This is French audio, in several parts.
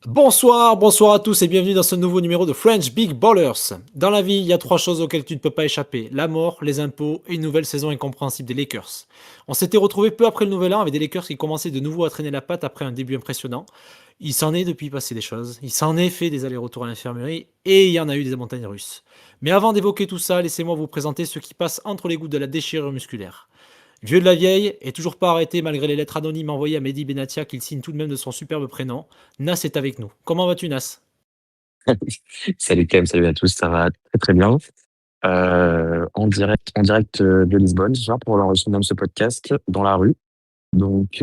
Bonsoir à tous et bienvenue dans ce nouveau numéro de French Big Ballers. Dans la vie, il y a trois choses auxquelles tu ne peux pas échapper. La mort, les impôts et une nouvelle saison incompréhensible des Lakers. On s'était retrouvés peu après le nouvel an avec des Lakers qui commençaient de nouveau à traîner la patte après un début impressionnant. Il s'en est depuis passé des choses, il s'en est fait des allers-retours à l'infirmerie et il y en a eu des montagnes russes. Mais avant d'évoquer tout ça, laissez-moi vous présenter ceux qui passent entre les gouttes de la déchirure musculaire. Vieux de la vieille, et toujours pas arrêté malgré les lettres anonymes envoyées à Mehdi Benatia qu'il signe tout de même de son superbe prénom, Nas est avec nous. Comment vas-tu, Nas? Salut Clem, salut à tous, ça va très très bien. En direct de Lisbonne ce soir pour l'enregistrement de ce podcast dans la rue. Donc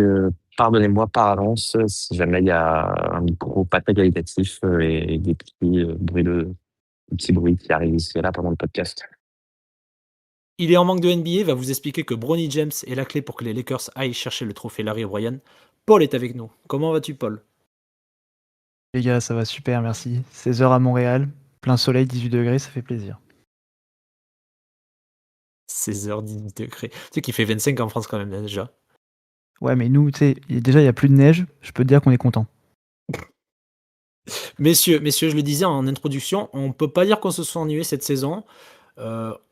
pardonnez-moi par avance si jamais il y a un micro pas très qualitatif et des petits bruits qui arrivent ici et là pendant le podcast. Il est en manque de NBA, va vous expliquer que Bronny James est la clé pour que les Lakers aillent chercher le trophée Larry O'Brien. Paul est avec nous. Comment vas-tu, Paul? Les gars, ça va super, merci. 16 heures à Montréal, plein soleil, 18 degrés, ça fait plaisir. 16h, 18 degrés. Tu sais qu'il fait 25 en France quand même, déjà. Ouais, mais nous, tu sais, déjà, il n'y a plus de neige, je peux te dire qu'on est content. Messieurs, je le disais en introduction, on peut pas dire qu'on se soit ennuyé cette saison.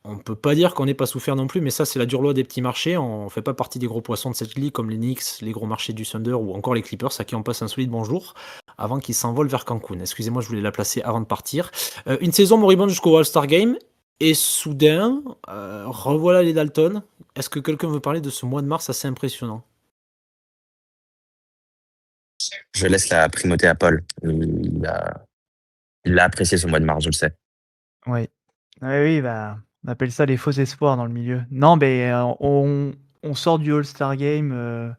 On peut pas dire qu'on n'ait pas souffert non plus, mais ça, c'est la dure loi des petits marchés. On fait pas partie des gros poissons de cette ligue comme les Knicks, les gros marchés du Thunder ou encore les Clippers, à qui on passe un solide bonjour avant qu'ils s'envolent vers Cancun. Excusez-moi, je voulais la placer avant de partir. Une saison moribonde jusqu'au All-Star Game. Et soudain, revoilà les Dalton. Est-ce que quelqu'un veut parler de ce mois de mars assez impressionnant? Je laisse la primauté à Paul. Il a apprécié ce mois de mars, je le sais. Ouais. Ouais, oui, bah, on appelle ça les faux espoirs dans le milieu. Non, mais on sort du All-Star Game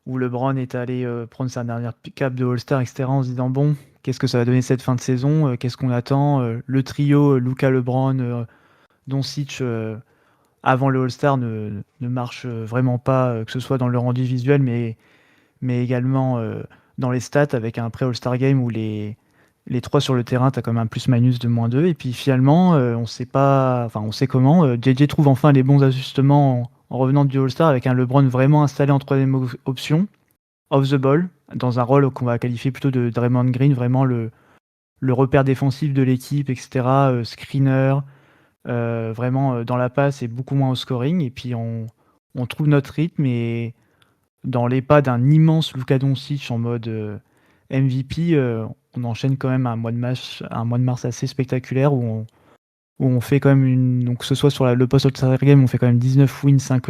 où LeBron est allé prendre sa dernière cape de All-Star, etc., en se disant, bon, qu'est-ce que ça va donner cette fin de saison? Qu'est-ce qu'on attend? Le trio Luka, LeBron, Doncic, avant le All-Star ne marche vraiment pas, que ce soit dans le rendu visuel, mais également dans les stats avec un pré-All-Star Game où les trois sur le terrain, tu as comme un plus-minus de -2. Et puis finalement, on sait pas, enfin on sait comment. JJ trouve enfin les bons ajustements en revenant du All-Star avec un LeBron vraiment installé en troisième option, off the ball, dans un rôle qu'on va qualifier plutôt de Draymond Green, vraiment le repère défensif de l'équipe, etc. Screener, vraiment dans la passe et beaucoup moins au scoring. Et puis on trouve notre rythme et dans les pas d'un immense Luka Doncic en mode MVP, on enchaîne quand même un mois de mars assez spectaculaire où on fait quand même donc que ce soit sur le post-All-Star Game, on fait quand même 19 wins, 5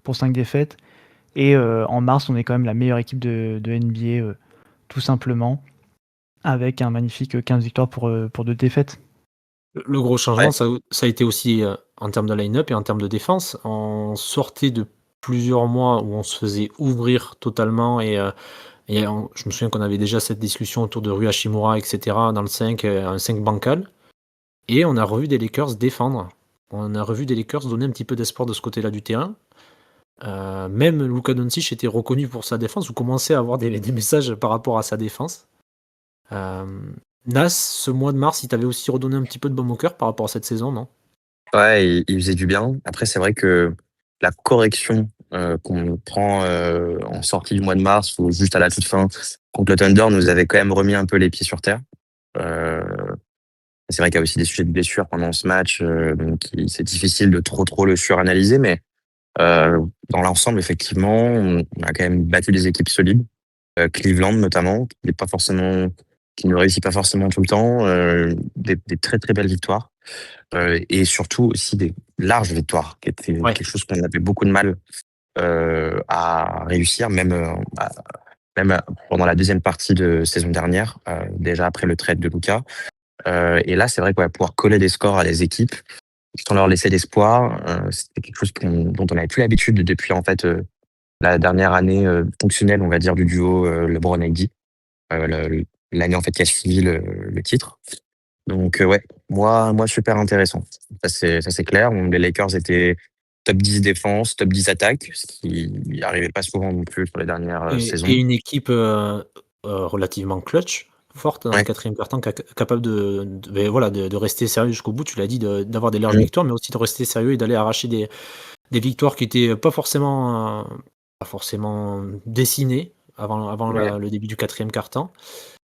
pour 5 défaites. Et en mars, on est quand même la meilleure équipe de NBA, tout simplement, avec un magnifique 15 victoires pour 2 défaites. Le gros changement, Ouais, ça a été aussi en termes de line-up et en termes de défense. On sortait de plusieurs mois où on se faisait ouvrir totalement je me souviens qu'on avait déjà cette discussion autour de Rui Hachimura, etc. dans le 5, un 5 bancal. Et on a revu des Lakers défendre. On a revu des Lakers donner un petit peu d'espoir de ce côté-là du terrain. Même Luka Doncic était reconnu pour sa défense. Vous commencez à avoir des messages par rapport à sa défense. Euh, Nas, ce mois de mars, il t'avait aussi redonné un petit peu de baume au cœur par rapport à cette saison, non? ouais, il faisait du bien. Après, c'est vrai que la correction qu'on prend en sortie du mois de mars ou juste à la toute fin contre le Thunder nous avait quand même remis un peu les pieds sur terre. Euh, c'est vrai qu'il y a aussi des sujets de blessures pendant ce match, donc c'est difficile de trop le suranalyser, mais euh, dans l'ensemble, effectivement, on a quand même battu des équipes solides. Cleveland notamment, qui ne réussit pas forcément tout le temps, des très très belles victoires. Et surtout aussi des larges victoires, qui étaient Ouais. quelque chose qu'on avait beaucoup de mal à réussir, même pendant la deuxième partie de saison dernière, déjà après le trade de Luka. Et là, c'est vrai qu'on va pouvoir coller des scores à des équipes sans leur laisser d'espoir. C'était quelque chose dont on n'avait plus l'habitude depuis en fait la dernière année fonctionnelle, on va dire, du duo LeBron-AD, l'année en fait qui a suivi le titre. Donc ouais, moi super intéressant. Ça c'est clair. Les Lakers étaient top 10 défense, top 10 attaque, ce qui n'arrivait pas souvent non plus sur les dernières Et saisons. une équipe relativement clutch, forte dans le Ouais. quatrième quart-temps, capable ben voilà, de rester sérieux jusqu'au bout, tu l'as dit, d'avoir des larges Mm. victoires, mais aussi de rester sérieux et d'aller arracher des victoires qui étaient pas forcément dessinées avant Ouais. le début du quatrième quart-temps.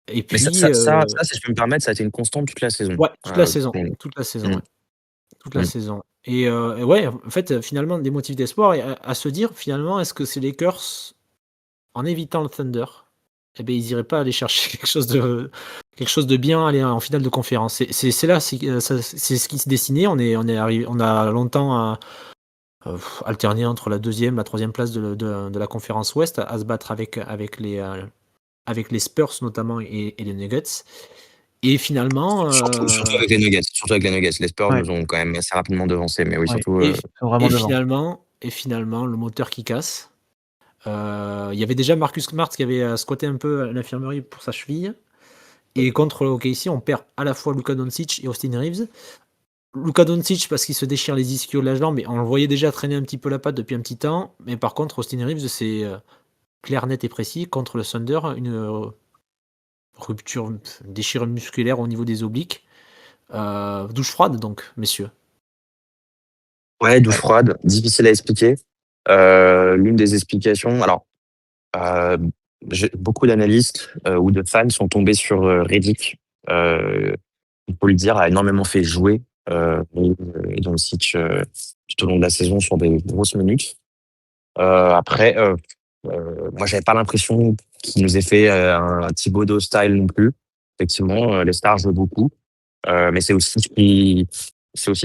Et Mais puis, si je peux me permettre, ça a été une constante toute la saison. ouais, toute la saison, Mmh, toute la saison, mmh, ouais, toute la mmh. saison et ouais, en fait, finalement, des motifs d'espoir et à se dire, finalement, est-ce que ces Lakers, en évitant le Thunder, et beh, ils iraient pas aller chercher quelque chose de bien, aller en finale de conférence? C'est là, c'est ce qui se dessinait. On a longtemps, alterné entre la deuxième, la troisième place de la conférence ouest à se battre avec les Spurs notamment et les Nuggets et finalement, Surtout avec les Nuggets. Les Spurs Ouais, nous ont quand même assez rapidement devancés, mais oui, ouais, surtout, et ils sont vraiment devant. finalement le moteur qui casse. Il y avait déjà Marcus Smart qui avait, squatté un peu à l'infirmerie pour sa cheville et contre OKC, on perd à la fois Luka Doncic et Austin Reeves. Luka Doncic parce qu'il se déchire les ischios de la jambe et on le voyait déjà traîner un petit peu la patte depuis un petit temps, mais par contre Austin Reeves, c'est, clair, net et précis contre le Thunder, une, rupture, déchirure musculaire au niveau des obliques. Douche froide donc, messieurs. ouais, douche Ouais. froide, difficile à expliquer. L'une des explications alors, heu, beaucoup d'analystes, ou de fans sont tombés sur, Redick, il faut le dire, a énormément fait jouer, et Doncic, tout au long de la saison sur des grosses minutes. Après, moi, j'avais pas l'impression qu'il nous ait fait, un Thibodeau style non plus. Effectivement, les stars jouent beaucoup, mais c'est aussi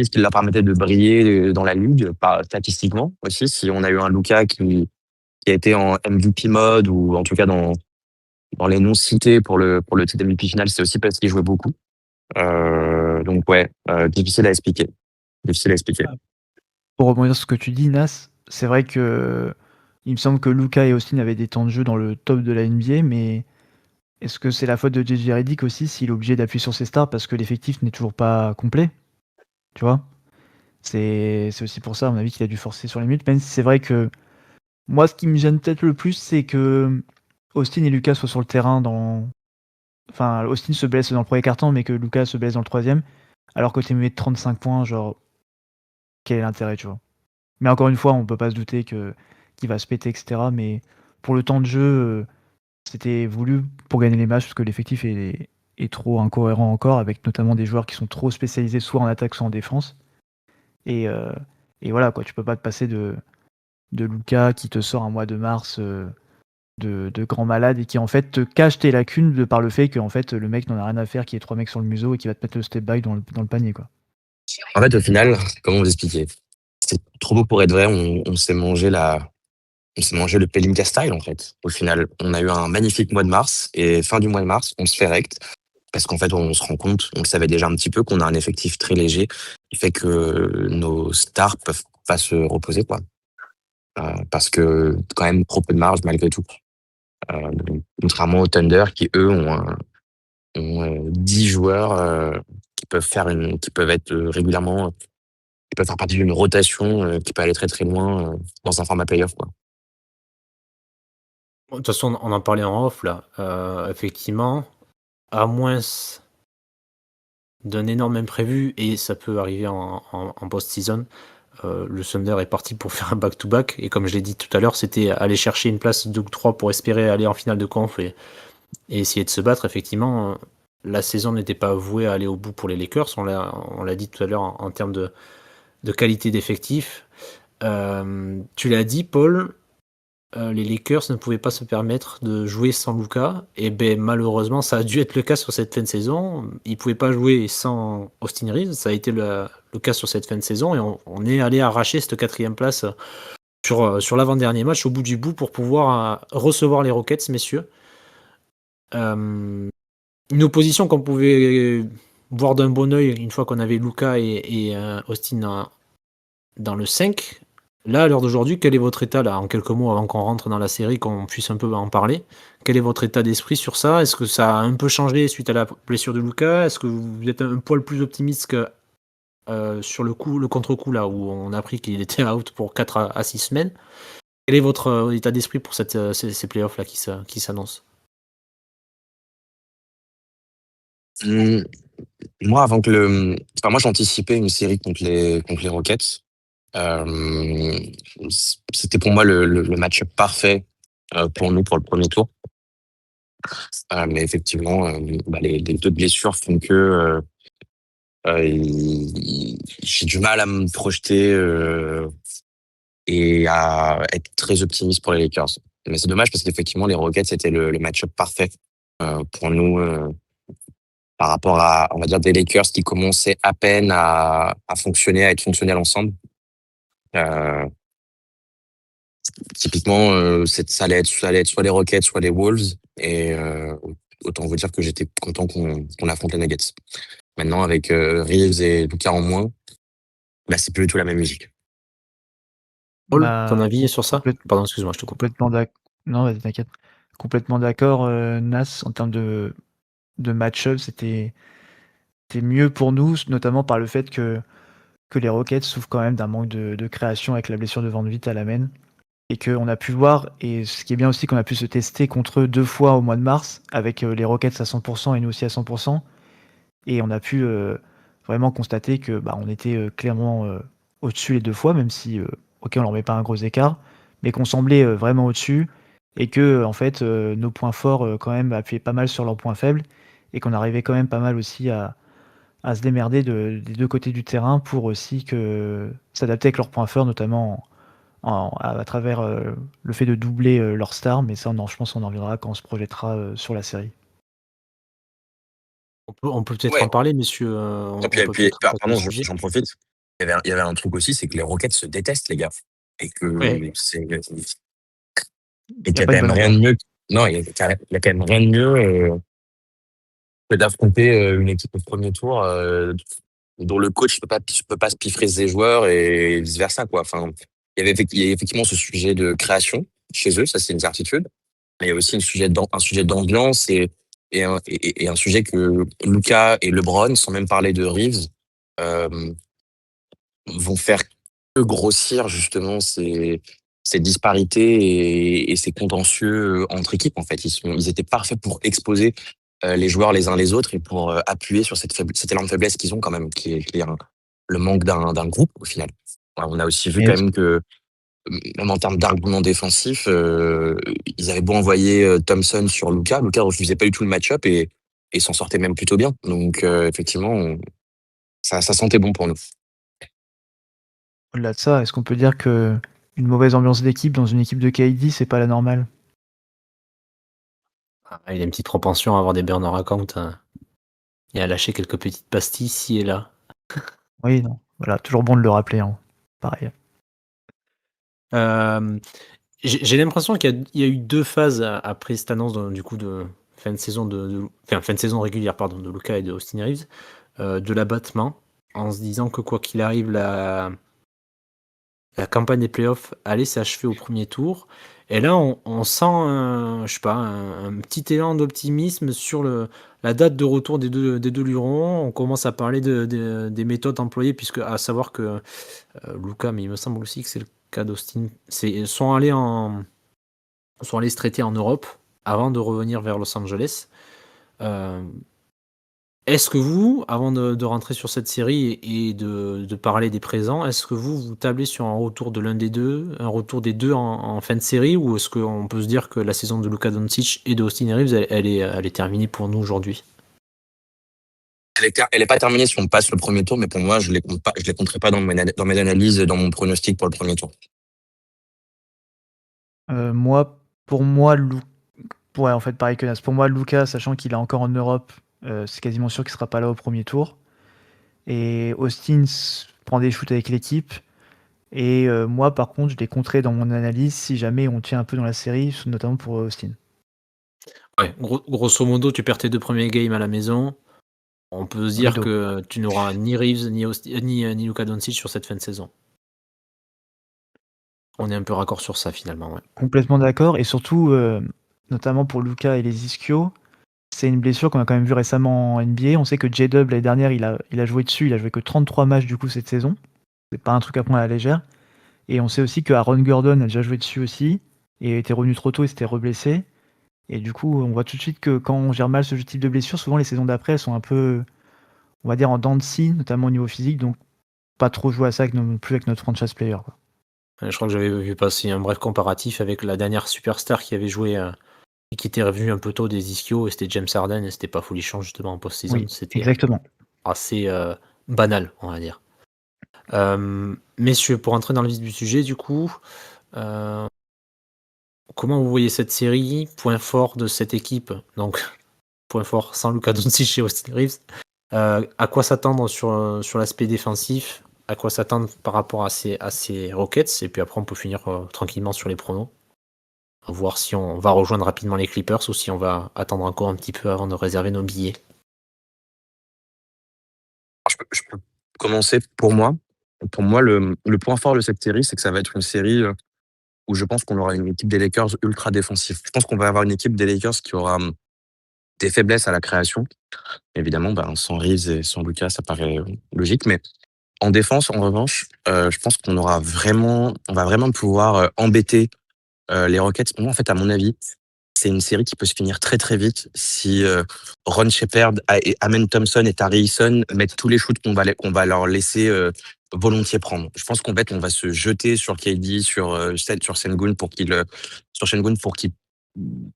ce qui leur permettait de briller, dans la ligue, pas statistiquement aussi. Si on a eu un Luka qui a été en MVP mode ou en tout cas dans les noms cités pour le titre MVP final, c'est aussi parce qu'il jouait beaucoup. Donc ouais, difficile à expliquer, difficile à expliquer. Pour rebondir sur ce que tu dis, Nas, c'est vrai que il me semble que Luka et Austin avaient des temps de jeu dans le top de la NBA, mais est-ce que c'est la faute de JJ Redick aussi s'il est obligé d'appuyer sur ses stars parce que l'effectif n'est toujours pas complet, tu vois? C'est aussi pour ça, à mon avis, qu'il a dû forcer sur les minutes, même si c'est vrai que moi, ce qui me gêne peut-être le plus, c'est que Austin et Luka soient sur le terrain dans enfin, Austin se blesse dans le premier quart-temps, mais que Luka se blesse dans le troisième, alors que tu mets 35 points, genre, quel est l'intérêt, tu vois? Mais encore une fois, on peut pas se douter que qu'il va se péter et cetera, mais pour le temps de jeu, c'était voulu pour gagner les matchs parce que l'effectif est trop incohérent encore, avec notamment des joueurs qui sont trop spécialisés soit en attaque, soit en défense et heu et voilà quoi, tu peux pas te passer de Luka qui te sort un mois de mars, de grand malade et qui en fait te cache tes lacunes de par le fait qu'en fait, le mec n'en a rien à faire, qu'il y ait 3 mecs sur le museau et qui va te mettre le step back dans le panier, quoi. En fait, au final, comment vous expliquer? C'est trop beau pour être vrai, on s'est mangé le Pelinka style, en fait. Au final, on a eu un magnifique mois de mars et fin du mois de mars, on se fait rect parce qu'en fait, on se rend compte, on le savait déjà un petit peu, qu'on a un effectif très léger qui fait que nos stars peuvent pas se reposer, quoi. Parce que quand même trop peu de marge malgré tout. Contrairement aux Thunder qui, eux, ont 10 joueurs, qui peuvent être, régulièrement qui peuvent faire partie d'une rotation, qui peut aller très, très loin, dans un format playoff, quoi. De toute façon, on en parlait en off là, effectivement, à moins d'un énorme imprévu et ça peut arriver en post-season, le Thunder est parti pour faire un back-to-back et comme je l'ai dit tout à l'heure, c'était aller chercher une place 2 ou 3 pour espérer aller en finale de conf et essayer de se battre. Effectivement, la saison n'était pas vouée à aller au bout pour les Lakers, on l'a dit tout à l'heure en termes de qualité d'effectif. Tu l'as dit Paul, les Lakers ne pouvaient pas se permettre de jouer sans Luka et ben malheureusement ça a dû être le cas sur cette fin de saison. Ils pouvaient pas jouer sans Austin Reeves, ça a été le cas sur cette fin de saison et on est allé arracher cette 4e place sur l'avant-dernier match au bout du bout pour pouvoir recevoir les Rockets, messieurs. Euh, une opposition qu'on pouvait voir d'un bon oeil une fois qu'on avait Luka et Austin dans le 5. Là, à l'heure d'aujourd'hui, quel est votre état, là, en quelques mots, avant qu'on rentre dans la série, qu'on puisse un peu en parler? Quel est votre état d'esprit sur ça? Est-ce que ça a un peu changé suite à la blessure de Luka? Est-ce que vous êtes un poil plus optimiste que sur le contre-coup, là, où on a appris qu'il était out pour 4 à 6 semaines? Quel est votre état d'esprit pour ces playoffs-là qui s'annoncent? Mmh, moi, avant que enfin, moi, j'anticipais une série contre les Rockets. C'était pour moi le match parfait, pour nous, pour le premier tour. Mais effectivement, les 2 blessures font que, j'ai du mal à me projeter, et à être très optimiste pour les Lakers. Mais c'est dommage parce qu'effectivement, les Rockets, c'était le match-up parfait, pour nous, par rapport à, on va dire, des Lakers qui commençaient à peine à fonctionner, à être fonctionnels ensemble. Heu, Typiquement, ça allait être soit les Rockets, soit les Wolves et autant vous dire que j'étais content qu'on affronte les Nuggets. Maintenant avec, Reeves et Luka en moins, bah, c'est plus du tout la même musique. Paul, ton Bah, avis sur ça? complète Pardon, excuse-moi, je te coupe. complètement d'ac non, vas-y, t'inquiète. Complètement d'accord, Nas, en termes de match-up, c'était mieux pour nous, notamment par le fait que les Rockets souffrent quand même d'un manque de création avec la blessure de Van Vliet à la main et qu'on a pu voir et ce qui est bien aussi qu'on a pu se tester contre eux 2 fois au mois de mars avec, les Rockets à 100 et nous aussi à 100 et on a pu, vraiment constater que, bah, on était, clairement, au-dessus les 2 fois, même si, OK, on leur met pas un gros écart, mais qu'on semblait, vraiment au-dessus et que, en fait, nos points forts, quand même appuyaient pas mal sur leurs points faibles et qu'on arrivait quand même pas mal aussi à se démerder des 2 côtés du terrain pour aussi que s'adapter avec leurs points forts, notamment à travers, le fait de doubler, leurs stars, mais ça, je pense qu'on en reviendra quand on se projettera, sur la série. On peut peut-être Ouais, en parler, messieurs, et on puis peut peut-être attaquer le pardon, sujet? j'en profite. Il y avait un truc aussi, c'est que les Rockets se détestent, les gars, et Ouais. que c'est Il et y qu'il a y a pas quand une même bonne rien de ambiance. mieux non, il y a quand même rien de mieux, que d'affronter, une équipe au premier tour, dont le coach peut pas se piffrer ses joueurs et vice versa, quoi. Enfin, il y a effectivement ce sujet de création chez eux, ça c'est une certitude. Mais il y a aussi un sujet d'ambiance et un sujet que Luka et LeBron, sans même parler de Reeves, euh, vont faire que grossir justement ces disparités et ces contentieux entre équipes. En fait, ils étaient parfaits pour exposer les joueurs les uns les autres et pour appuyer sur cet élan de faiblesse qu'ils ont quand même, qui est le manque d'un groupe au final. Ouais, on a aussi vu Mais quand est-ce même que même en termes d'arguments défensifs, ils avaient beau envoyer Thompson sur Luka refusait pas du tout le match-up et s'en sortait même plutôt bien. Donc effectivement, ça sentait bon pour nous. Au-delà de ça, est-ce qu'on peut dire que une mauvaise ambiance d'équipe dans une équipe de KD, c'est pas la normale? Ah, il a une petite propension à avoir des burner accounts, et à lâcher quelques petites pastilles ici et là. Oui, non, voilà, toujours bon de le rappeler, hein, pareil. Hem, j'ai l'impression qu'il y a eu 2 phases après cette annonce du coup de fin de saison enfin fin de saison régulière pardon, de Luka et de Austin Reeves, de l'abattement, en se disant que quoi qu'il arrive la campagne des playoffs allait s'achever au premier tour et là on sent je sais pas, un petit élan d'optimisme sur la date de retour des deux lurons. On commence à parler des méthodes employées puisque à savoir que, Luka, mais il me semble aussi que c'est le cas d'Austin, sont allés se traiter en Europe avant de revenir vers Los Angeles. Hem Est-ce que vous, avant de rentrer sur cette série et de parler des présents, est-ce que vous tablez sur un retour de l'un des 2, un retour des 2 en fin de série? Ou est-ce qu'on peut se dire que la saison de Luka Doncic et de Austin Reeves, elle est terminée pour nous aujourd'hui? Elle est pas terminée si on passe le premier tour, mais pour moi, je les compterai pas dans mes analyses, dans mon pronostic pour le premier tour. Moi, pour moi, ouais, en fait, pareil que Nas. Pour moi, Luka, sachant qu'il est encore en Europe, c'est quasiment sûr qu'il sera pas là au premier tour et Austin prend des shoots avec l'équipe et moi, par contre, je les compterai dans mon analyse si jamais on tient un peu dans la série, notamment pour Austin. Ouais, grosso modo, tu perds tes 2 premiers games à la maison. On peut se dire Rideau. que tu n'auras ni Reeves, ni Luka Doncic sur cette fin de saison. On est un peu raccord sur ça finalement, ouais. Complètement d'accord et surtout, notamment pour Luka et les ischios, c'est une blessure qu'on a quand même vu récemment en NBA. On sait que J-Dub l'année dernière, il a joué dessus, il a joué que 33 matchs du coup cette saison. C'est pas un truc à prendre à la légère et on sait aussi que Aaron Gordon a déjà joué dessus aussi et était revenu trop tôt et s'était reblessé et du coup, on voit tout de suite que quand on gère mal ce type de blessure, souvent les saisons d'après, elles sont un peu, on va dire, en dents de scie, notamment au niveau physique, donc pas trop jouer à ça avec non plus avec notre franchise player, quoi. Je crois que j'avais vu passer un bref comparatif avec la dernière superstar qui avait joué, et qui était revenu un peu tôt des ischios, et c'était James Harden, et c'était pas folichon justement en post-season. Oui, C'était exactement. assez banal, on va dire. Messieurs, pour entrer dans le vif du sujet, du coup, euh, comment vous voyez cette série? Point fort de cette équipe, donc point fort sans Luka Doncic et Austin Reeves. À quoi s'attendre sur l'aspect défensif? À quoi s'attendre par rapport à ces Rockets? Et puis après, on peut finir tranquillement sur les pronos. Voir si on va rejoindre rapidement les Clippers ou si on va attendre encore un petit peu avant de réserver nos billets. Je peux commencer pour moi. Pour moi, le point fort de cette série, c'est que ça va être une série où je pense qu'on aura une équipe des Lakers ultra défensive. Je pense qu'on va avoir une équipe des Lakers qui aura des faiblesses à la création. Évidemment, ben, sans Reeves et sans Lucas, ça paraît logique. Mais en défense, en revanche, je pense on va vraiment pouvoir embêter les Rockets. Pour moi, en fait, à mon avis, c'est une série qui peut se finir très très vite si Ron Shepard, et Amen Thompson et Tari Eason mettent tous les shoots qu'on va leur laisser volontiers prendre. Je pense qu'en fait, on va se jeter sur KD, sur Sengun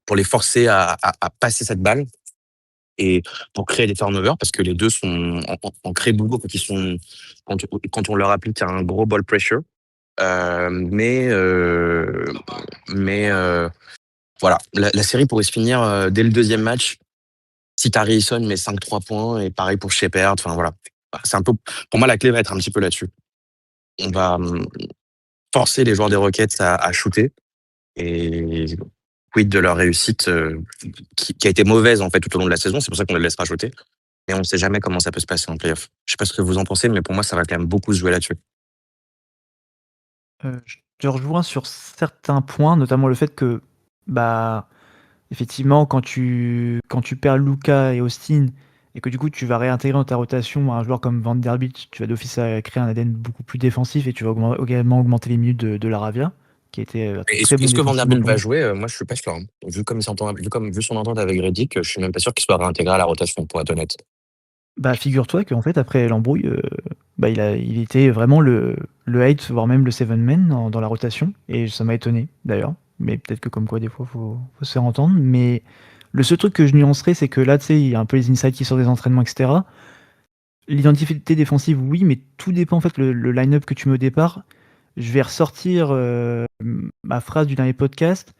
pour les forcer à passer cette balle et pour créer des turnovers parce que les deux en créent beaucoup quand on leur applique un gros ball pressure. Euh, mais euh, mais voilà, la série pourrait se finir dès le deuxième match si Tari Eason met 5-3 points et pareil pour Shepard. Enfin voilà, c'est un peu pour moi la clé va être un petit peu là-dessus. On va forcer les joueurs des Rockets à shooter et quid de leur réussite qui a été mauvaise en fait tout au long de la saison. C'est pour ça qu'on les laissera shooter. Et on ne sait jamais comment ça peut se passer en playoff. Je sais pas ce que vous en pensez, mais pour moi ça va quand même beaucoup se jouer là-dessus. Je te rejoins sur certains points, notamment le fait que, bah, effectivement, quand tu perds Luka et Austin et que du coup tu vas réintégrer dans ta rotation un joueur comme Vanderbilt, tu vas d'office créer un ADN beaucoup plus défensif et tu vas également augmenter les minutes de Laravia, qui était Et très bon est-ce que défensivement Vanderbilt pour va moi. jouer? Moi, je suis pas sûr, hein. Vu son entente avec Redick, je suis même pas sûr qu'il soit réintégré à la rotation, pour être honnête. Bah, figure-toi qu'en fait, après l'embrouille, bah, il était vraiment le 8, voire même le 7 man dans la rotation, et ça m'a étonné d'ailleurs. Mais peut-être que comme quoi, des fois, faut se faire entendre. Mais le seul truc que je nuancerais, c'est que là, tu sais, il y a un peu les insights qui sortent des entraînements, etc. L'identité défensive, oui, mais tout dépend en fait le line-up que tu mets au départ. Je vais ressortir ma phrase du dernier podcast.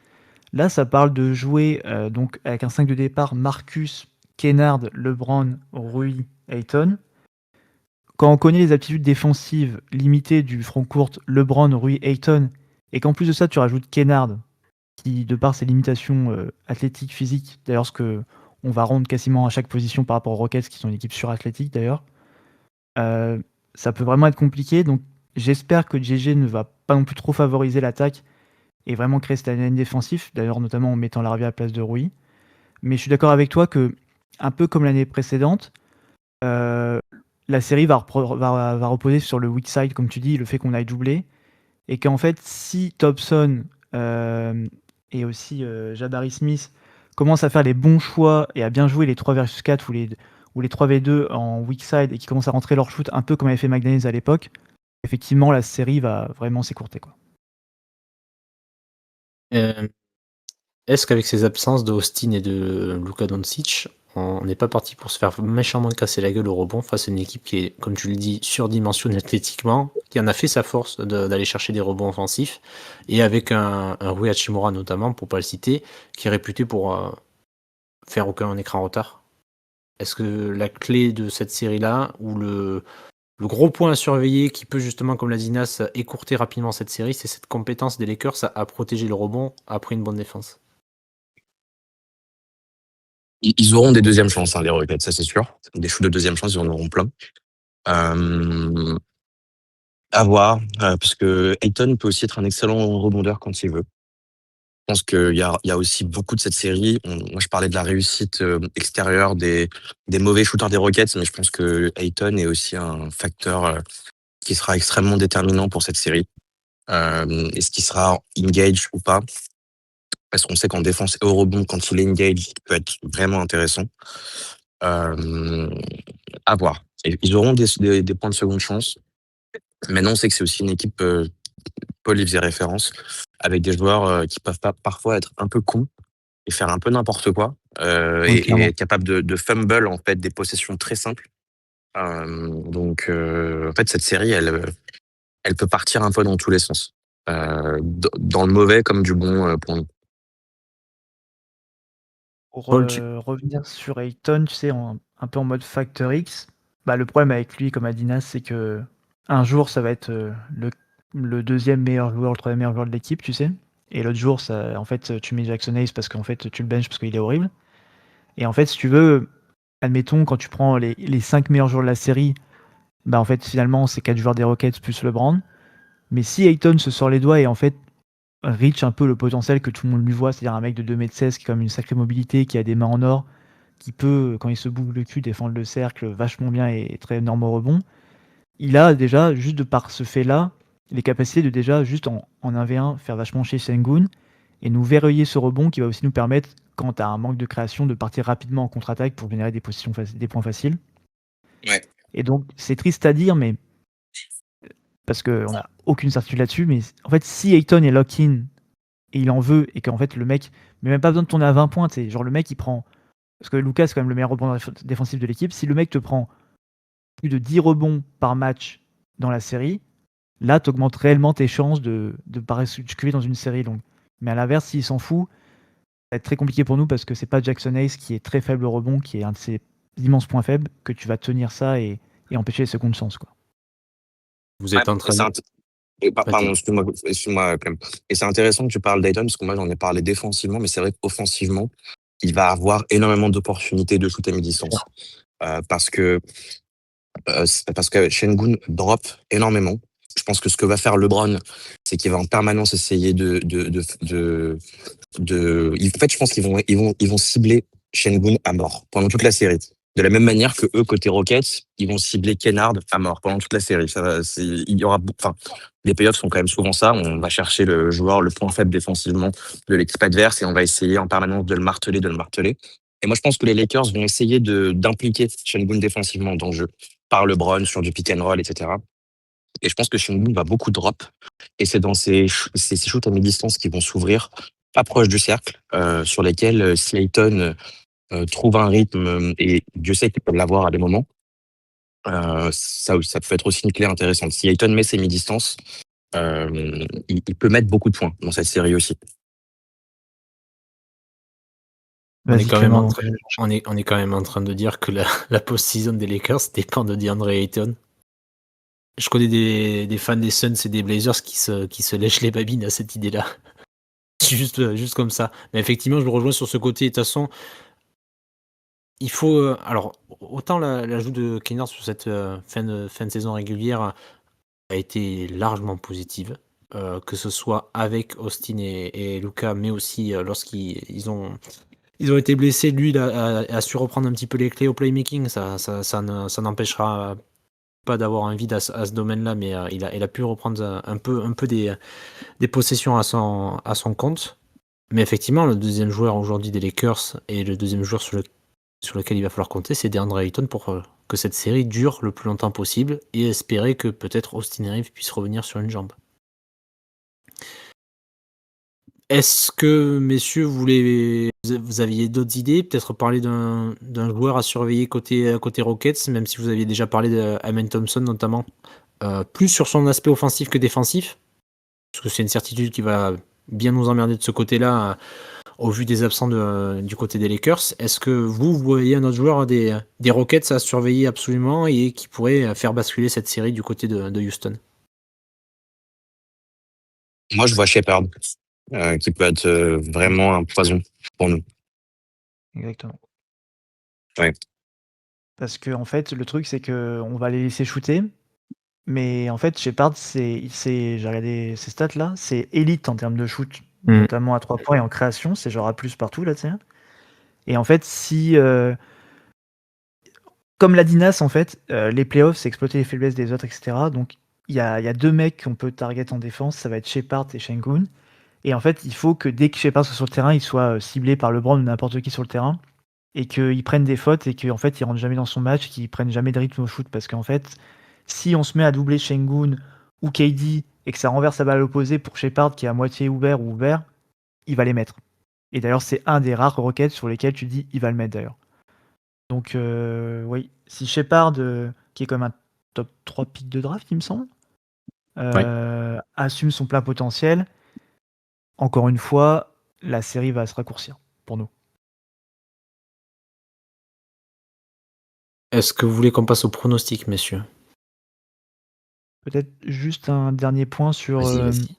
Là, ça parle de jouer donc avec un 5 de départ, Marcus, Kennard, LeBron, Rui, Ayton. Quand on connaît les aptitudes défensives limitées du front court LeBron, Rui, Ayton, et qu'en plus de ça, tu rajoutes Kennard, qui, de par ses limitations athlétiques, physiques, d'ailleurs, ce que on va rendre quasiment à chaque position par rapport aux Rockets, qui sont une équipe surathlétique d'ailleurs, euh, ça peut vraiment être compliqué. Donc, j'espère que JG ne va pas non plus trop favoriser l'attaque et vraiment créer cet ADN défensif, d'ailleurs, notamment en mettant Larvia à la place de Rui. Mais je suis d'accord avec toi que, un peu comme l'année précédente, euh, la série va reposer sur le weak side, comme tu dis, le fait qu'on aille doubler. Et qu'en fait, si Thompson et aussi Jabari Smith commencent à faire les bons choix et à bien jouer les 3 versus 4 ou les 3v2 en weak side et qui commencent à rentrer leur shoot un peu comme avait fait McDaniels à l'époque, effectivement, la série va vraiment s'écourter, quoi. Euh, Est-ce qu'avec ces absences de Austin et de Luka Doncic, on n'est pas parti pour se faire méchamment casser la gueule au rebond face à une équipe qui est, comme tu le dis, surdimensionnée athlétiquement, qui en a fait sa force d'aller chercher des rebonds offensifs, et avec un Rui Hachimura notamment, pour pas le citer, qui est réputé pour faire aucun écran retard. Est-ce que la clé de cette série-là, ou le gros point à surveiller qui peut justement, comme l'a dit Nas, écourter rapidement cette série, c'est cette compétence des Lakers à protéger le rebond après une bonne défense? Ils auront des deuxièmes chances, hein, les Rockets, ça c'est sûr. Des shoots de deuxième chance, ils en auront plein. Euh, à voir, parce que Ayton peut aussi être un excellent rebondeur quand il veut. Je pense qu'il y a aussi beaucoup de cette série. Moi, je parlais de la réussite extérieure des mauvais shooters des Rockets, mais je pense que Ayton est aussi un facteur qui sera extrêmement déterminant pour cette série. Est-ce qu'il sera engage ou pas? Parce qu'on sait qu'en défense et au rebond, quand il est engage, il peut être vraiment intéressant. Euh, à voir. Et ils auront des points de seconde chance. Maintenant, on sait que c'est aussi une équipe, Paul y faisait référence, avec des joueurs qui peuvent pas parfois être un peu cons. et faire un peu n'importe quoi, Oui, et clairement. être capable de fumble, en fait, des possessions très simples. Donc, en fait, cette série, elle peut partir un peu dans tous les sens, dans le mauvais comme du bon, pour nous. Pour, Paul, tu revenir sur Ayton, tu sais, un peu en mode facteur X, bah, le problème avec lui, comme a dit Nas, c'est qu'un jour, ça va être, le 2e meilleur joueur, le 3e meilleur joueur de l'équipe, tu sais? Et l'autre jour, ça en fait, tu mets Jackson Hayes parce qu'en fait, tu le benches parce qu'il est horrible. Et en fait, si tu veux, admettons, quand tu prends les 5 meilleurs joueurs de la série, bah, en fait, finalement, c'est 4 joueurs des Rockets plus LeBron. Mais si Ayton se sort les doigts et en fait, reach un peu le potentiel que tout le monde lui voit, c'est-à-dire un mec de 2,16 m qui a quand même une sacrée mobilité, qui a des mains en or, qui peut, quand il se bouge le cul, défendre le cercle vachement bien et très énorme au rebond. Il a déjà, juste de par ce fait-là, les capacités de déjà, juste en 1v1, faire vachement chier Sengun et nous verrouiller ce rebond qui va aussi nous permettre, quand tu as un manque de création, de partir rapidement en contre-attaque pour générer des points faciles. Ouais. Et donc, c'est triste à dire, mais parce qu'on n'a aucune certitude là-dessus, mais en fait, si Ayton est lock-in et il en veut, et qu'en fait, le mec, mais même pas besoin de tourner à 20 points, tu sais, genre le mec, il prend. Parce que Lucas, c'est quand même le meilleur rebondeur défensif de l'équipe. Si le mec te prend plus de 10 rebonds par match dans la série, là, tu augmentes réellement tes chances de basculer dans une série longue. Mais à l'inverse, s'il s'en fout, ça va être très compliqué pour nous parce que c'est pas Jackson Hayes qui est très faible au rebond, qui est un de ses immenses points faibles, que tu vas tenir ça et empêcher les secondes chances, quoi. vous Ouais, êtes en et train de pardon, vas-y. excuse-moi, Clem. Et c'est intéressant que tu parles d'Ayton, parce que moi, j'en ai parlé défensivement, mais c'est vrai qu'offensivement, il va avoir énormément d'opportunités de shoot à mi-distance. Parce que Sengun drop énormément. Je pense que ce que va faire LeBron, c'est qu'il va en permanence essayer en fait, je pense qu'ils vont cibler Sengun à mort pendant toute la série. De la même manière que eux, côté Rockets, ils vont cibler Kennard à mort pendant toute la série. Il y aura, enfin, les playoffs sont quand même souvent ça. On va chercher le joueur le point faible défensivement de l'équipe adverse et on va essayer en permanence de le marteler, de le marteler. Et moi, je pense que les Lakers vont essayer d'impliquer Sengun défensivement dans le jeu par LeBron sur du pick and roll, etc. Et je pense que Sengun va beaucoup drop. Et c'est dans ces shoots à mi-distance qui vont s'ouvrir, pas proche du cercle, sur lesquels si Ayton trouve un rythme, et Dieu sait qu'il peut l'avoir à des moments, ça peut être aussi une clé intéressante. Si Ayton met ses mi-distances, il peut mettre beaucoup de points dans cette série aussi. On est Vas-y, quand même Clément. en train on est quand même en train de dire que la post-season des Lakers dépend de DeAndre Ayton. Je connais des fans des Suns et des Blazers qui se lèchent les babines à cette idée-là. Juste comme ça. Mais effectivement, je me rejoins sur ce côté. De toute façon, il faut, alors autant l'ajout de Kennard sur cette, fin de saison régulière a été largement positive, que ce soit avec Austin et Luka, mais aussi, lorsqu'ils ils ont été blessés. Lui, il a su reprendre un petit peu les clés au playmaking. Ça n'empêchera pas d'avoir un vide à ce domaine-là, mais il a pu reprendre un peu des possessions à son compte. Mais effectivement, le deuxième joueur aujourd'hui des Lakers et le deuxième joueur sur lequel il va falloir compter, c'est DeAndre Ayton pour que cette série dure le plus longtemps possible et espérer que peut-être Austin Reeves puisse revenir sur une jambe. Est-ce que, messieurs, vous aviez d'autres idées? Peut-être parler d'un joueur à surveiller côté Rockets, même si vous aviez déjà parlé de Amen Thompson notamment, plus sur son aspect offensif que défensif, parce que c'est une certitude qui va bien nous emmerder de ce côté-là, au vu des absents du côté des Lakers. Est-ce que vous voyez un autre joueur des Rockets à surveiller absolument et qui pourrait faire basculer cette série du côté de Houston? Moi, je vois Shepard, qui peut être vraiment un poison pour nous. Exactement. Ouais. Parce que en fait, le truc, c'est qu'on va les laisser shooter, mais en fait, Shepard, j'ai regardé ses stats là, c'est élite en termes de shoot, notamment à 3 points et en création, c'est genre A+ partout là, tu sais. Et en fait, si, comme l'a dit Nas, en fait, les playoffs, c'est exploiter les faiblesses des autres, etc. Donc il y a 2 mecs qu'on peut target en défense, ça va être Shepard et Sengun. Et en fait, il faut que dès que Shepard soit sur le terrain, il soit ciblé par LeBron ou n'importe qui sur le terrain, et qu'il prenne des fautes et qu'en fait, il rentre jamais dans son match, qu'il prenne jamais de rythme au shoot. Parce qu'en fait, si on se met à doubler Sengun ou KD et que ça renverse la balle à l'opposé pour Shepard qui est à moitié ouvert ou ouvert, il va les mettre. Et d'ailleurs, c'est un des rares rockets sur lesquels tu dis: «Il va le mettre», d'ailleurs. Donc oui, si Shepard, qui est comme un top 3 pick de draft, il me semble, Ouais. assume son plein potentiel, encore une fois, la série va se raccourcir pour nous. Est-ce que vous voulez qu'on passe au pronostic, messieurs? Peut-être juste un dernier point sur, Vas-y, vas-y.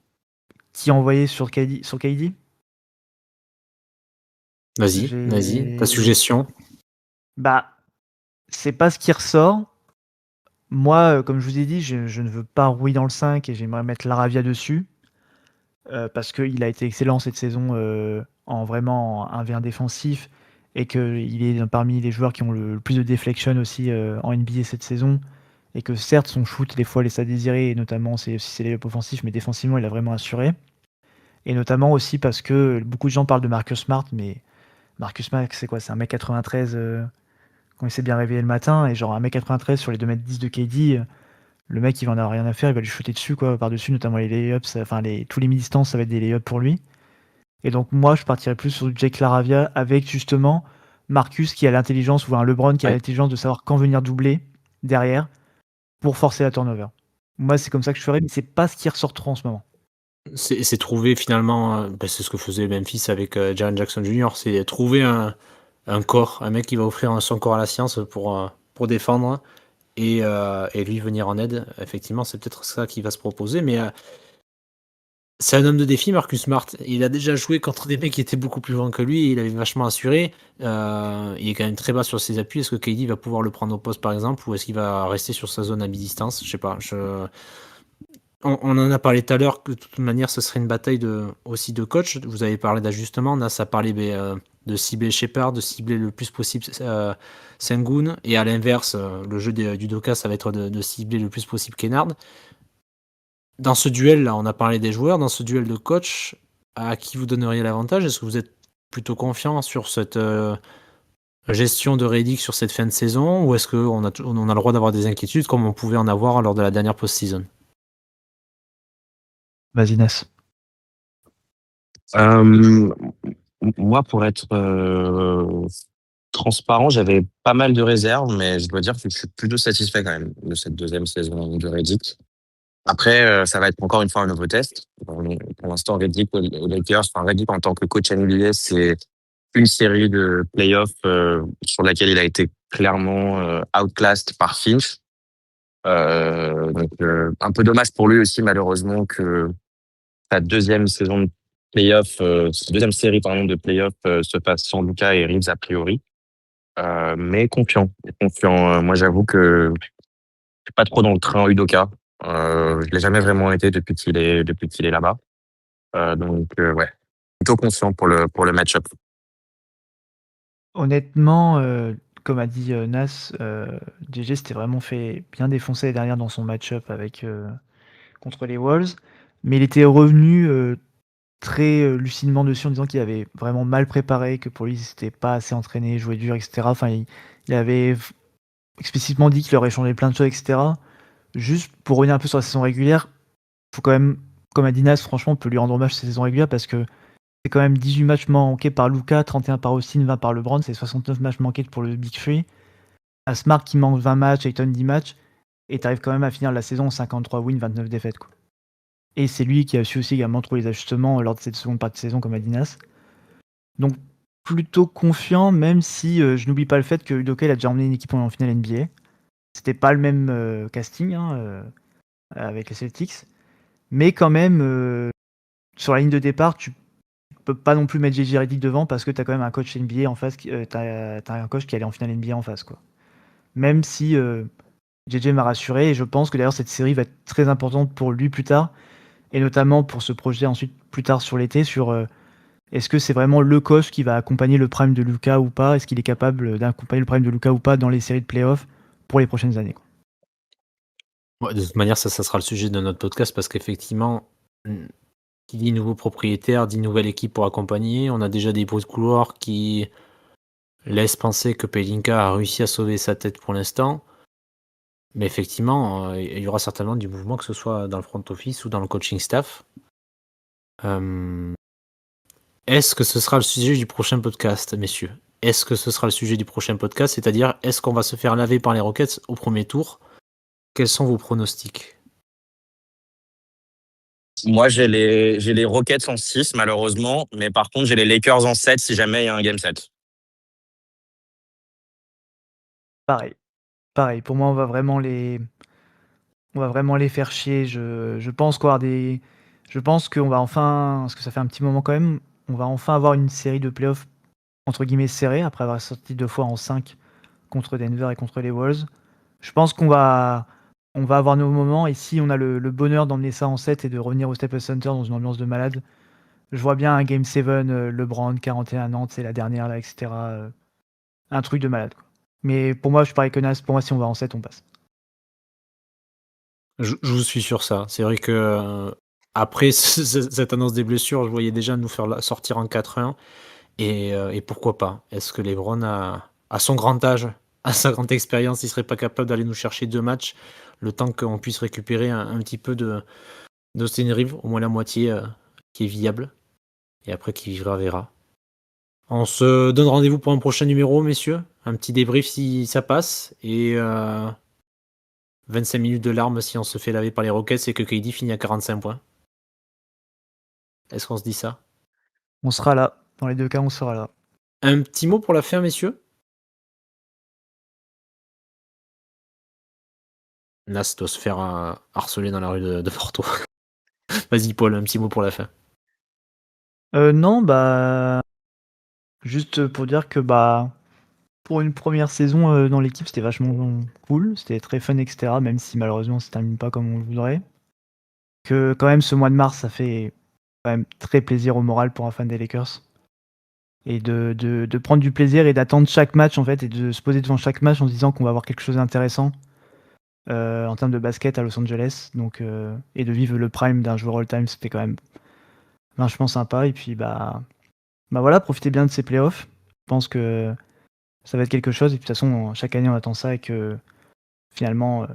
qui envoyer sur KD? Vas-y, vas-y, ta J'ai suggestion? Bah, c'est pas ce qui ressort. Moi, comme je vous ai dit, je ne veux pas rouiller dans le 5 et j'aimerais mettre Laravia dessus, parce qu'il a été excellent cette saison, en vraiment en 1v1 défensif et qu'il est parmi les joueurs qui ont le plus de deflection aussi, en NBA cette saison et que certes son shoot des fois laisse à désirer et notamment ses layups offensifs, mais défensivement il a vraiment assuré et notamment aussi parce que beaucoup de gens parlent de Marcus Smart, mais Marcus Smart c'est quoi? C'est 1m93, quand il s'est bien réveillé le matin et genre 1m93 sur les 2m10 de KD, le mec il va en avoir rien à faire, il va lui shooter dessus quoi, par-dessus notamment les layups, enfin tous les mi-distances ça va être des layups pour lui et donc moi je partirais plus sur du Jake LaRavia avec justement Marcus qui a l'intelligence ou un LeBron qui a Ouais. l'intelligence de savoir quand venir doubler derrière pour forcer la turnover. Moi c'est comme ça que je ferais, mais c'est pas ce qui ressort trop en ce moment. C'est trouver finalement, c'est ce que faisait Memphis avec, Jaren Jackson Jr. C'est trouver un corps, un mec qui va offrir son corps à la science pour défendre et lui venir en aide. Effectivement, c'est peut-être ça qui va se proposer, mais c'est un homme de défi, Marcus Smart. Il a déjà joué contre des mecs qui étaient beaucoup plus grands que lui et il avait vachement assuré. Il est quand même très bas sur ses appuis. Est-ce que KD va pouvoir le prendre au poste, par exemple, ou est-ce qu'il va rester sur sa zone à mi-distance? Je sais pas, on en a parlé tout à l'heure que de toute manière, ce serait une bataille aussi de coach. Vous avez parlé d'ajustement. Nas a parlé de cibler Shepard, de cibler le plus possible Sengun. Et à l'inverse, le jeu du Doka, ça va être de cibler le plus possible Kennard. Dans ce duel-là, on a parlé des joueurs. Dans ce duel de coach, à qui vous donneriez l'avantage? Est-ce que vous êtes plutôt confiant sur cette gestion de Redick sur cette fin de saison? Ou est-ce qu'on on a le droit d'avoir des inquiétudes comme on pouvait en avoir lors de la dernière post-season? Vas-y Nas. Euh, Moi, pour être transparent, j'avais pas mal de réserves, mais je dois dire que je suis plutôt satisfait quand même de cette deuxième saison de Reddick. Après, ça va être encore une fois un nouveau test. Pour l'instant, Reddick aux Lakers, enfin Reddick en tant que coach NBA, c'est une série de playoffs sur laquelle il a été clairement outclassed par Finch. Un peu dommage pour lui aussi, malheureusement, que sa deuxième saison de playoffs, sa deuxième série pardon de playoffs se passe sans Luka et Reeves a priori. Mais confiant, confiant. Moi, j'avoue que je suis pas trop dans le train Udoka. Je l'ai jamais vraiment été depuis qu'il est là-bas. Ouais, plutôt confiant pour le match-up. Honnêtement, comme a dit, Nas, JJ s'était vraiment fait bien défoncer l'année dernière dans son match-up avec, contre les Wolves, mais il était revenu, très, lucidement dessus en disant qu'il avait vraiment mal préparé, que pour lui, il s'était pas assez entraîné, joué dur et cetera. Enfin, il avait explicitement dit qu'il aurait changé plein de choses et cetera. Juste pour revenir un peu sur la saison régulière, faut quand même, comme a dit Nas, franchement, on peut lui rendre hommage cette saison régulière parce que c'est quand même 18 matchs manqués par Luka, 31 par Austin, 20 par LeBron, c'est 69 matchs manqués pour le Big Three. À Smart qui manque 20 matchs, Ayton 10 matchs, et t'arrives quand même à finir la saison en 53 wins, 29 défaites, quoi. Et c'est lui qui a su aussi également trouver les ajustements lors de cette seconde partie de saison, comme a dit Nas. Donc plutôt confiant, même si je n'oublie pas le fait que Udoka il a déjà emmené une équipe en finale NBA. C'était pas le même casting hein, avec les Celtics, mais quand même sur la ligne de départ, tu peux pas non plus mettre JJ Redick devant parce que t'as quand même un coach NBA en face, t'as un coach qui allait en finale NBA en face, quoi. Même si JJ m'a rassuré et je pense que d'ailleurs cette série va être très importante pour lui plus tard et notamment pour se projeter ensuite plus tard sur l'été sur est-ce que c'est vraiment le coach qui va accompagner le prime de Luka ou pas? Est-ce qu'il est capable d'accompagner le prime de Luka ou pas dans les séries de playoffs pour les prochaines années, quoi. Ouais, de toute manière, ça sera le sujet de notre podcast parce qu'effectivement, qui dit nouveau propriétaire, dit nouvelle équipe pour accompagner. On a déjà des bruits de couloir qui laissent penser que Pelinka a réussi à sauver sa tête pour l'instant. Mais effectivement, il y aura certainement du mouvement, que ce soit dans le front office ou dans le coaching staff. Est-ce que ce sera le sujet du prochain podcast, messieurs? Est-ce que ce sera le sujet du prochain podcast? C'est-à-dire, est-ce qu'on va se faire laver par les Rockets au premier tour? Quels sont vos pronostics? Moi, j'ai les Rockets en 6, malheureusement, mais par contre, j'ai les Lakers en 7 si jamais il y a un game 7. Pareil, pareil. Pour moi, on va vraiment les faire chier. Je pense je pense qu'on va enfin, parce que ça fait un petit moment quand même, on va enfin avoir une série de playoffs entre guillemets serrée après avoir sorti 2 fois en 5 contre Denver et contre les Wolves. Je pense on va avoir nos moments et si on a le bonheur d'emmener ça en 7 et de revenir au Staples Center dans une ambiance de malade, je vois bien un Game 7, LeBron 41 Nantes, c'est la dernière là, etc. Un truc de malade, quoi. Mais pour moi, je suis pareil que Nas, pour moi, si on va en 7, on passe. Je vous suis sur ça. C'est vrai que après cette annonce des blessures, je voyais déjà nous faire sortir en 4-1. Et pourquoi pas? Est-ce que LeBron, à son grand âge, à sa grande expérience, il serait pas capable d'aller nous chercher 2 matchs, le temps qu'on puisse récupérer un petit peu d'Austin Reeves, au moins la moitié qui est viable, et après qui vivra verra. On se donne rendez-vous pour un prochain numéro, messieurs. Un petit débrief si ça passe, et 25 minutes de larmes si on se fait laver par les Rockets et que KD finit à 45 points. Est-ce qu'on se dit ça? On sera là. Dans les deux cas, on sera là. Un petit mot pour la fin, messieurs? Nas doit se faire harceler dans la rue de Porto. Vas-y Paul, un petit mot pour la fin. Non, bah, juste pour dire que bah, pour une première saison dans l'équipe, c'était vachement cool, c'était très fun, etc. Même si malheureusement, ça se termine pas comme on le voudrait. Que quand même, ce mois de mars, ça fait quand même très plaisir au moral pour un fan des Lakers. Et de prendre du plaisir et d'attendre chaque match en fait, et de se poser devant chaque match en se disant qu'on va avoir quelque chose d'intéressant en termes de basket à Los Angeles. Donc, et de vivre le prime d'un joueur all-time, c'était quand même vachement sympa. Et puis bah voilà, profitez bien de ces playoffs. Je pense que ça va être quelque chose. Et puis de toute façon, chaque année, on attend ça et que finalement,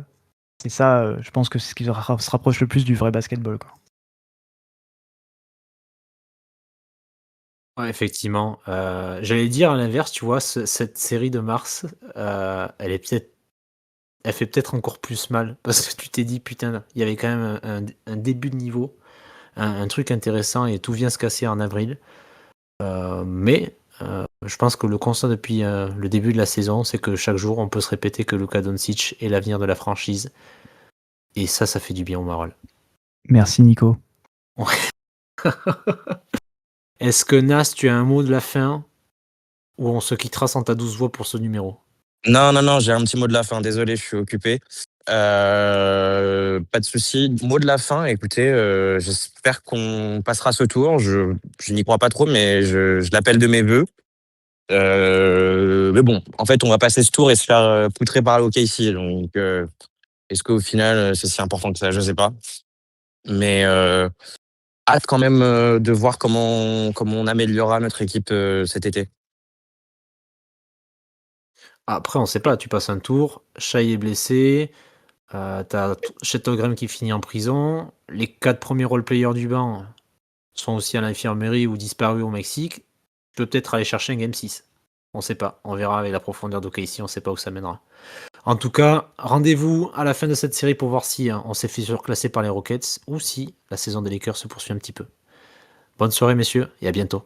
c'est ça, je pense que c'est ce qui se rapproche le plus du vrai basketball, quoi. Ouais, effectivement. J'allais dire à l'inverse, tu vois, cette série de mars, elle fait peut-être encore plus mal parce que tu t'es dit, putain, il y avait quand même un début de niveau, un truc intéressant et tout vient se casser en avril. Mais je pense que le constat depuis le début de la saison, c'est que chaque jour, on peut se répéter que Luka Doncic est l'avenir de la franchise. Et ça fait du bien au moral. Merci, Nico. Est-ce que Nas, tu as un mot de la fin ou on se quittera sans ta douce voix pour ce numéro? Non, non, non, j'ai un petit mot de la fin. Désolé, je suis occupé. Pas de souci. Mot de la fin, écoutez, j'espère qu'on passera ce tour. Je n'y crois pas trop, mais je l'appelle de mes vœux. Mais bon, en fait, on va passer ce tour et se faire poutrer par l'OKC. Donc, est-ce qu'au final, c'est si important que ça? Je sais pas. Mais hâte quand même de voir comment on améliorera notre équipe cet été. Après, on sait pas, tu passes un tour, Shai est blessé, t'as Chet Holmgren qui finit en prison, les 4 premiers role-players du banc sont aussi à l'infirmerie ou disparus au Mexique. Tu peux peut-être aller chercher un Game 6. On sait pas, on verra avec la profondeur d'OKC, on sait pas où ça mènera. En tout cas, rendez-vous à la fin de cette série pour voir si on s'est fait surclasser par les Rockets ou si la saison des Lakers se poursuit un petit peu. Bonne soirée messieurs et à bientôt.